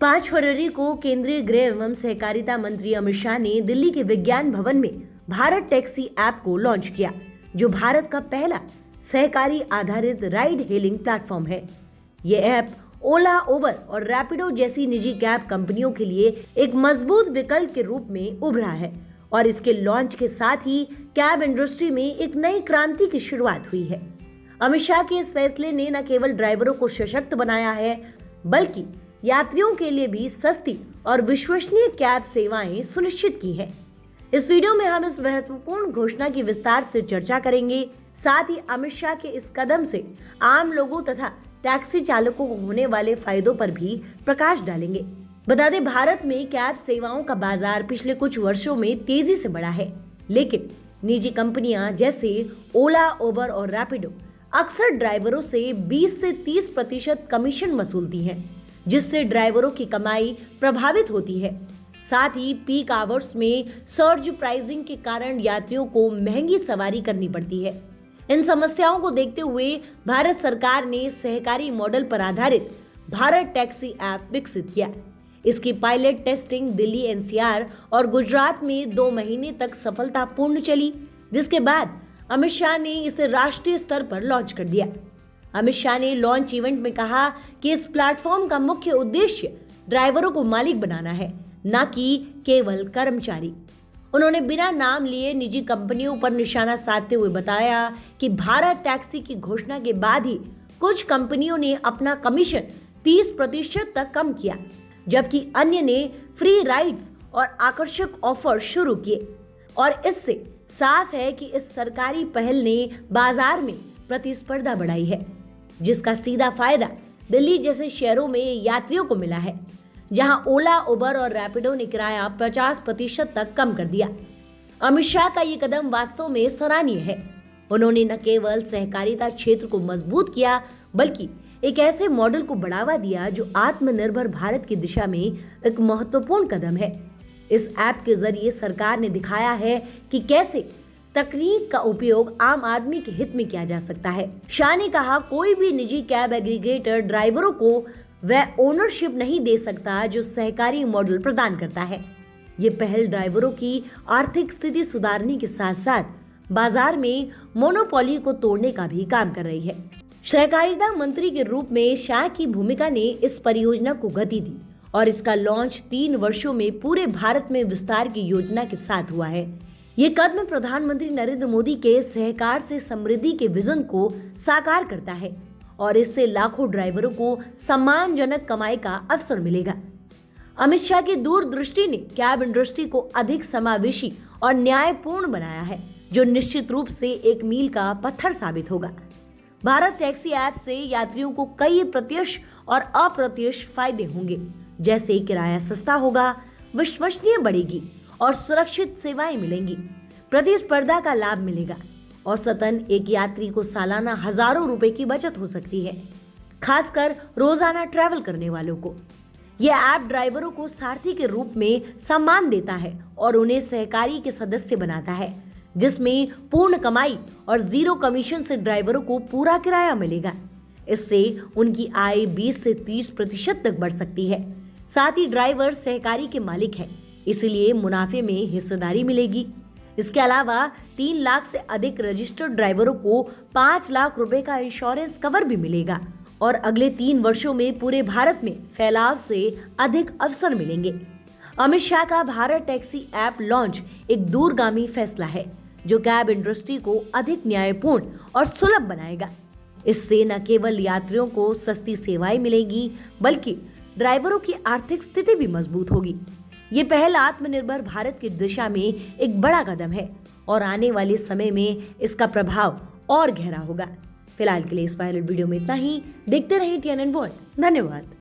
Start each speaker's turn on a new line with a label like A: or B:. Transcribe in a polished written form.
A: 5 फरवरी को केंद्रीय गृह एवं सहकारिता मंत्री अमित शाह ने दिल्ली के विज्ञान भवन में भारत टैक्सी ऐप को लॉन्च किया, जो भारत का पहला सहकारी आधारित राइड हेलिंग प्लेटफॉर्म है। ये ऐप ओला, उबर और रैपिडो जैसी निजी कैब कंपनियों के लिए एक मजबूत विकल्प के रूप में उभरा है और इसके लॉन्च के साथ ही कैब इंडस्ट्री में एक नई क्रांति की शुरुआत हुई है। अमित शाह के इस फैसले ने न केवल ड्राइवरों को सशक्त बनाया है, बल्कि यात्रियों के लिए भी सस्ती और विश्वसनीय कैब सेवाएं सुनिश्चित की है। इस वीडियो में हम इस महत्वपूर्ण घोषणा की विस्तार से चर्चा करेंगे। साथ ही अमित शाह के इस कदम से आम लोगों तथा टैक्सी चालकों को होने वाले फायदों पर भी प्रकाश डालेंगे। बता दें, भारत में कैब सेवाओं का बाजार पिछले कुछ वर्षों में तेजी से बढ़ा है, लेकिन निजी कंपनियां जैसे ओला, उबर और रैपिडो अक्सर ड्राइवरों से 20 से 30% कमीशन वसूलती हैं, जिससे ड्राइवरों की कमाई प्रभावित होती है। साथ ही पीक आवर्स में सर्ज प्राइसिंग के कारण यात्रियों को महंगी सवारी करनी पड़ती है। इन समस्याओं को देखते हुए भारत सरकार ने सहकारी मॉडल पर आधारित भारत टैक्सी ऐप विकसित किया। इसकी पायलट टेस्टिंग दिल्ली, एनसीआर और गुजरात में 2 महीने तक सफलतापूर्ण चली, जिसके बाद अमित शाह ने इसे राष्ट्रीय स्तर पर लॉन्च कर दिया। अमित शाह ने लॉन्च इवेंट में कहा कि इस प्लेटफॉर्म का मुख्य उद्देश्य ड्राइवरों को मालिक बनाना है, न कि केवल कर्मचारी। उन्होंने बिना नाम लिए निजी कंपनियों पर निशाना साधते हुए बताया कि भारत टैक्सी की घोषणा के बाद ही कुछ कंपनियों ने अपना कमीशन 30% तक कम किया, जबकि अन्य ने फ्री राइड्स और आकर्षक ऑफर शुरू किए। और इससे साफ है कि इस सरकारी पहल ने बाजार में प्रतिस्पर्धा बढ़ाई है, जिसका सीधा फायदा दिल्ली जैसे शहरों में यात्रियों को मिला है, जहां ओला, उबर और रैपिडो ने किराया 50% तक कम कर दिया। अमित शाह का ये कदम वास्तव में सराहनीय है। उन्होंने न केवल सहकारिता क्षेत्र को मजबूत किया, बल्कि एक ऐसे मॉडल को बढ़ावा दिया जो आत्मनिर्भर भारत की दिशा में एक महत्वपूर्ण कदम है। इस ऐप के जरिए सरकार ने दिखाया है कि कैसे तकनीक का उपयोग आम आदमी के हित में किया जा सकता है। शाह ने कहा, कोई भी निजी कैब एग्रीगेटर ड्राइवरों को वह ओनरशिप नहीं दे सकता जो सहकारी मॉडल प्रदान करता है। ये पहल ड्राइवरों की आर्थिक स्थिति सुधारने के साथ साथ बाजार में मोनोपोली को तोड़ने का भी काम कर रही है। सहकारिता मंत्री के रूप में शाह की भूमिका ने इस परियोजना को गति दी और इसका लॉन्च 3 वर्षों में पूरे भारत में विस्तार की योजना के साथ हुआ है। ये कदम प्रधानमंत्री नरेंद्र मोदी के सहकार से समृद्धि के विजन को साकार करता है और इससे लाखों ड्राइवरों को सम्मानजनक कमाई का अवसर मिलेगा। अमित शाह की दूरदृष्टि ने कैब इंडस्ट्री को अधिक समावेशी और न्यायपूर्ण बनाया है, जो निश्चित रूप से एक मील का पत्थर साबित होगा। भारत टैक्सी ऐप से यात्रियों को कई प्रत्यक्ष और अप्रत्यक्ष फायदे होंगे, जैसे किराया सस्ता होगा, विश्वसनीय बढ़ेगी और सुरक्षित सेवाएं मिलेंगी। प्रतिस्पर्धा का लाभ मिलेगा। औसतन एक यात्री को सालाना हजारों रुपए की बचत हो सकती है, खासकर रोजाना ट्रैवल करने वालों को। यह ऐप ड्राइवरों को सारथी के रूप में सम्मान देता है और उन्हें सहकारी के सदस्य बनाता है, जिसमें पूर्ण कमाई और 0 कमीशन से ड्राइवरों को पूरा किराया मिलेगा। इससे उनकी आय 20 से 30% तक बढ़ सकती है। साथ ही ड्राइवर सहकारी के मालिक हैं, इसलिए मुनाफे में हिस्सेदारी मिलेगी। इसके अलावा 3 लाख से अधिक रजिस्टर्ड ड्राइवरों को 5 लाख रुपए का इंश्योरेंस कवर भी मिलेगा और अगले 3 वर्षों में पूरे भारत में फैलाव से अधिक अवसर मिलेंगे। अमित शाह का भारत टैक्सी ऐप लॉन्च एक दूरगामी फैसला है, जो कैब इंडस्ट्री को अधिक न्यायपूर्ण और सुलभ बनाएगा। इससे न केवल यात्रियों को सस्ती सेवाएं मिलेगी, बल्कि ड्राइवरों की आर्थिक स्थिति भी मजबूत होगी। ये पहल आत्मनिर्भर भारत की दिशा में एक बड़ा कदम है और आने वाले समय में इसका प्रभाव और गहरा होगा। फिलहाल के लिए इस वायरल वीडियो में इतना ही। देखते रहिए TNN वर्ल्ड। धन्यवाद।